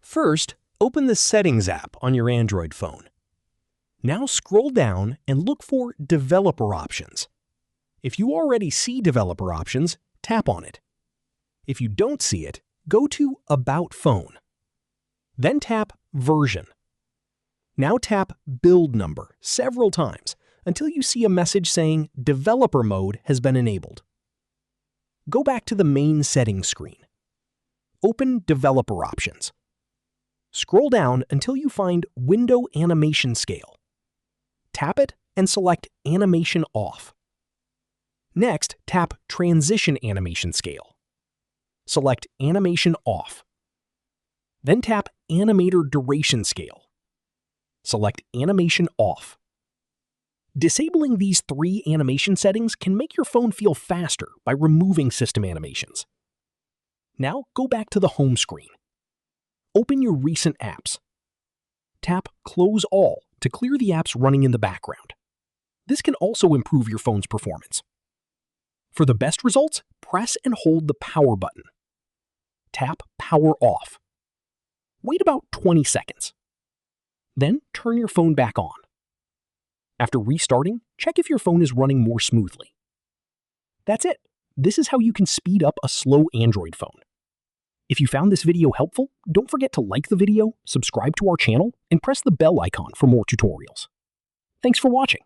First, open the Settings app on your Android phone. Now scroll down and look for Developer Options. If you already see Developer Options, tap on it. If you don't see it, go to About Phone. Then tap Version. Now tap Build Number several times until you see a message saying Developer Mode has been enabled. Go back to the main settings screen. Open Developer Options. Scroll down until you find Window Animation Scale. Tap it and select Animation Off. Next, tap Transition Animation Scale. Select Animation Off. Then tap Animator Duration Scale. Select Animation Off. Disabling these three animation settings can make your phone feel faster by removing system animations. Now go back to the home screen. Open your recent apps. Tap Close All to clear the apps running in the background. This can also improve your phone's performance. For the best results, press and hold the power button. Tap Power Off. Wait about 20 seconds. Then turn your phone back on. After restarting, check if your phone is running more smoothly. That's it. This is how you can speed up a slow Android phone. If you found this video helpful, don't forget to like the video, subscribe to our channel, and press the bell icon for more tutorials. Thanks for watching.